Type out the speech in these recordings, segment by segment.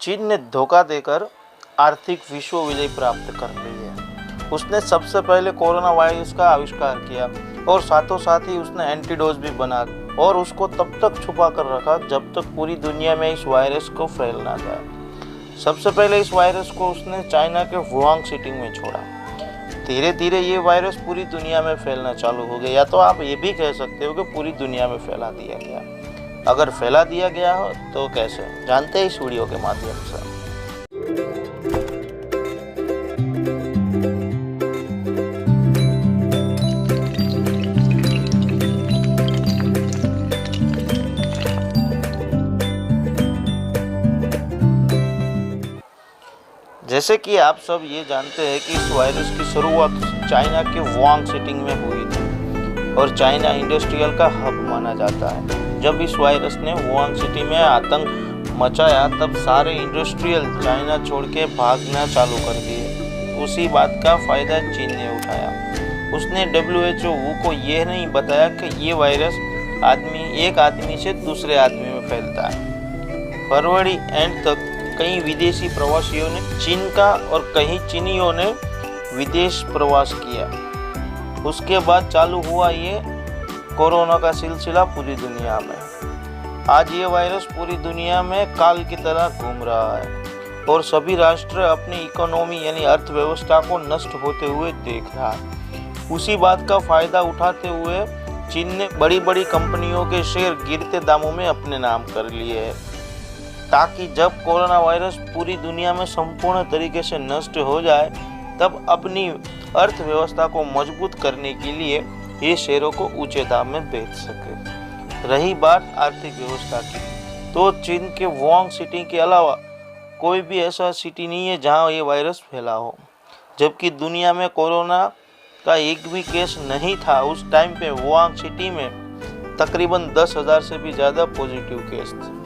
चीन ने धोखा देकर आर्थिक विश्व विजय प्राप्त कर ली है। उसने सबसे पहले कोरोना वायरस का आविष्कार किया और साथों साथ ही उसने एंटीडोज भी बना और उसको तब तक छुपा कर रखा जब तक पूरी दुनिया में इस वायरस को फैल ना जाए। सबसे पहले इस वायरस को उसने चाइना के वुहान सिटी में छोड़ा। धीरे धीरे ये वायरस पूरी दुनिया में फैलना चालू हो गया, या तो आप ये भी कह सकते हो कि पूरी दुनिया में फैला दिया गया। अगर फैला दिया गया हो तो कैसे, जानते हैं इस वीडियो के माध्यम से। जैसे कि आप सब ये जानते हैं कि इस वायरस की शुरुआत चाइना के वुहान सिटी में हुई थी और चाइना इंडस्ट्रियल का हब माना जाता है। जब इस वायरस ने वुहान सिटी में आतंक मचाया तब सारे इंडस्ट्रियल चाइना छोड़ के भागना चालू कर दिए। उसी बात का फायदा चीन ने उठाया। उसने WHO को यह नहीं बताया कि ये वायरस एक आदमी से दूसरे आदमी में फैलता है। फरवरी एंड तक कई विदेशी प्रवासियों ने चीन का और कई चीनियों ने विदेश प्रवास किया। उसके बाद चालू हुआ ये कोरोना का सिलसिला पूरी दुनिया में। आज ये वायरस पूरी दुनिया में काल की तरह घूम रहा है और सभी राष्ट्र अपनी इकोनॉमी यानी अर्थव्यवस्था को नष्ट होते हुए देख रहा है। उसी बात का फायदा उठाते हुए चीन ने बड़ी बड़ी कंपनियों के शेयर गिरते दामों में अपने नाम कर लिए हैं, ताकि जब कोरोना वायरस पूरी दुनिया में संपूर्ण तरीके से नष्ट हो जाए तब अपनी अर्थव्यवस्था को मजबूत करने के लिए ये शेयरों को ऊंचे दाम में बेच सके। रही बात आर्थिक व्यवस्था की, तो चीन के वुहान सिटी के अलावा कोई भी ऐसा सिटी नहीं है जहां ये वायरस फैला हो। जबकि दुनिया में कोरोना का एक भी केस नहीं था, उस टाइम पे वुहान सिटी में तकरीबन 10,000 से भी ज़्यादा पॉजिटिव केस थे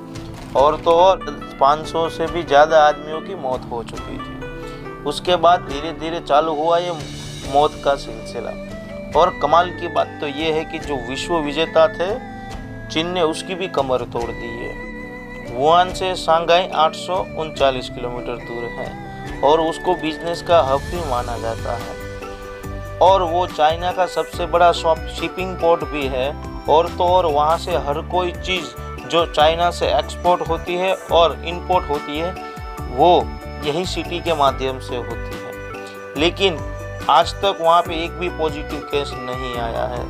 और तो और 500 से भी ज़्यादा आदमियों की मौत हो चुकी थी। उसके बाद धीरे धीरे चालू हुआ ये मौत का सिलसिला। और कमाल की बात तो ये है कि जो विश्व विजेता थे चीन ने उसकी भी कमर तोड़ दी है। वुहान से शंघाई 839 किलोमीटर दूर है और उसको बिजनेस का हब भी माना जाता है और वो चाइना का सबसे बड़ा शिपिंग पोर्ट भी है। और तो और वहाँ से हर कोई चीज़ जो चाइना से एक्सपोर्ट होती है और इंपोर्ट होती है वो यही सिटी के माध्यम से होती है। लेकिन आज तक वहाँ पे एक भी पॉजिटिव केस नहीं आया है।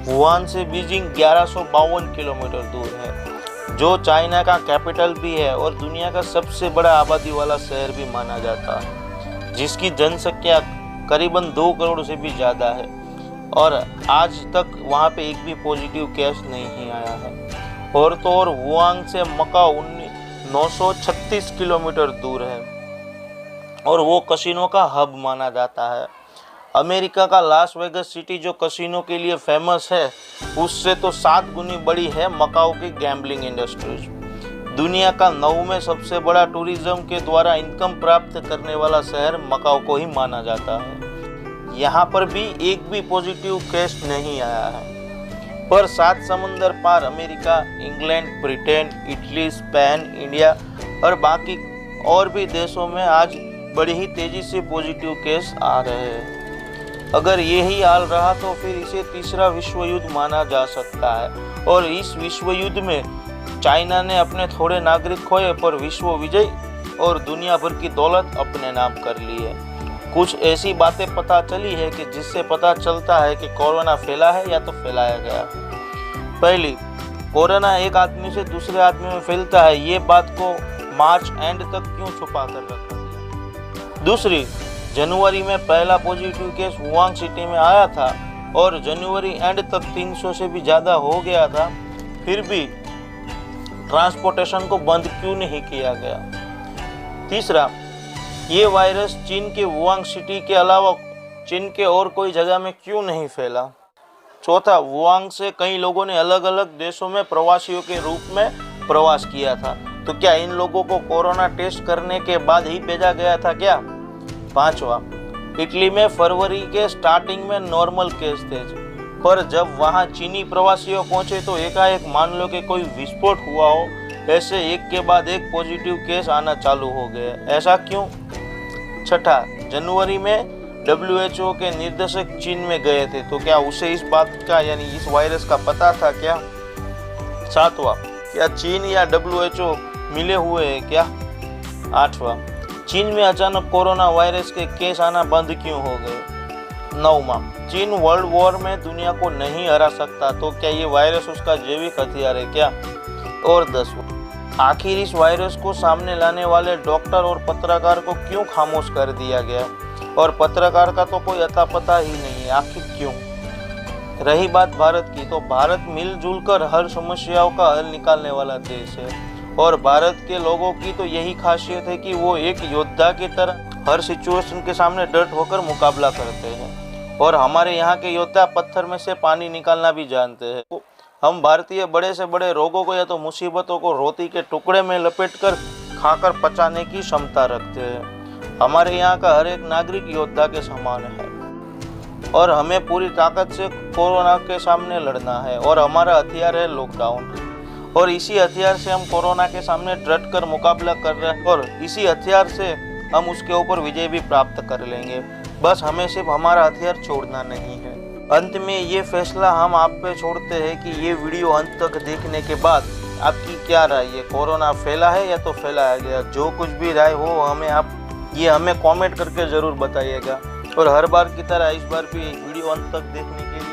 वुहान से बीजिंग 1152 किलोमीटर दूर है, जो चाइना का कैपिटल भी है और दुनिया का सबसे बड़ा आबादी वाला शहर भी माना जाता है, जिसकी जनसंख्या करीबन 2 करोड़ से भी ज़्यादा है और आज तक वहाँ पे एक भी पॉजिटिव केस नहीं आया है। और तो और वुहान से मकाओ 936 किलोमीटर दूर है और वो कसिनो का हब माना जाता है। अमेरिका का लास वेगस सिटी जो कसिनो के लिए फेमस है, उससे तो 7 गुनी बड़ी है मकाओ की गैम्बलिंग इंडस्ट्रीज। दुनिया का 9वें सबसे बड़ा टूरिज्म के द्वारा इनकम प्राप्त करने वाला शहर मकाओ को ही माना जाता है। यहाँ पर भी एक भी पॉजिटिव केस नहीं आया है। पर 7 समंदर पार America, England, Britain, Italy, Spain, India और बाकी और भी देशों में आज बड़ी ही तेज़ी से पॉजिटिव केस आ रहे हैं। अगर यही हाल रहा तो फिर इसे तीसरा विश्व युद्ध माना जा सकता है और इस विश्व युद्ध में चाइना ने अपने थोड़े नागरिक खोए पर विश्व विजय और दुनिया भर की दौलत अपने नाम कर ली है। कुछ ऐसी बातें पता चली है कि जिससे पता चलता है कि कोरोना फैला है या तो फैलाया गया है। पहली, कोरोना एक आदमी से दूसरे आदमी में फैलता है, ये बात को मार्च एंड तक क्यों छुपा कर रखा गया। दूसरी, जनवरी में पहला पॉजिटिव केस वुहान सिटी में आया था और जनवरी एंड तक 300 से भी ज़्यादा हो गया था, फिर भी ट्रांसपोर्टेशन को बंद क्यों नहीं किया गया। तीसरा, ये वायरस चीन के वुहान सिटी के अलावा चीन के और कोई जगह में क्यों नहीं फैला। चौथा, वुहान से कई लोगों ने अलग अलग देशों में प्रवासियों के रूप में प्रवास किया था, तो क्या इन लोगों को कोरोना टेस्ट करने के बाद ही भेजा गया था क्या। पांचवा, इटली में फरवरी के स्टार्टिंग में नॉर्मल केस थे, पर जब वहां चीनी प्रवासियों पहुंचे तो एकाएक मान लो कि कोई विस्फोट हुआ हो ऐसे एक के बाद एक पॉजिटिव केस आना चालू हो गए। ऐसा क्यों? छठा, जनवरी में WHO के निर्देशक चीन में गए थे, तो क्या उसे इस बात का यानी इस वायरस का पता था क्या? सातवां, क्या चीन या WHO मिले हुए हैं क्या? आठवां, चीन में अचानक कोरोना वायरस के केस आना बंद क्यों हो गए? नौवां, चीन वर्ल्ड वॉर में दुनिया को नहीं हरा सकता, तो क्या ये वायरस उसका जैविक हथियार है क्या? और 10वां, आखिर इस वायरस को सामने लाने वाले डॉक्टर और पत्रकार को क्यों खामोश कर दिया गया? और पत्रकार का तो कोई अता पता ही नहीं है, आखिर क्यों? रही बात भारत की, तो भारत मिलजुल कर हर समस्याओं का हल निकालने वाला देश है। और भारत के लोगों की तो यही खासियत है कि वो एक योद्धा की तरह हर सिचुएशन के सामने डट होकर मुकाबला करते हैं। और हमारे यहाँ के योद्धा पत्थर में से पानी निकालना भी जानते हैं। हम भारतीय बड़े से बड़े रोगों को या तो मुसीबतों को रोटी के टुकड़े में लपेटकर खाकर पचाने की क्षमता रखते हैं। हमारे यहाँ का हर एक नागरिक योद्धा के समान है और हमें पूरी ताकत से कोरोना के सामने लड़ना है। और हमारा हथियार है लॉकडाउन, और इसी हथियार से हम कोरोना के सामने डट कर मुकाबला कर रहे हैं, और इसी हथियार से हम उसके ऊपर विजय भी प्राप्त कर लेंगे। बस हमें सिर्फ हमारा हथियार छोड़ना नहीं है। अंत में ये फैसला हम आप पे छोड़ते हैं कि ये वीडियो अंत तक देखने के बाद आपकी क्या राय है? कोरोना फैला है या तो फैलाया गया? जो कुछ भी राय हो हमें कमेंट करके ज़रूर बताइएगा। और हर बार की तरह इस बार भी वीडियो अंत तक देखने के लिए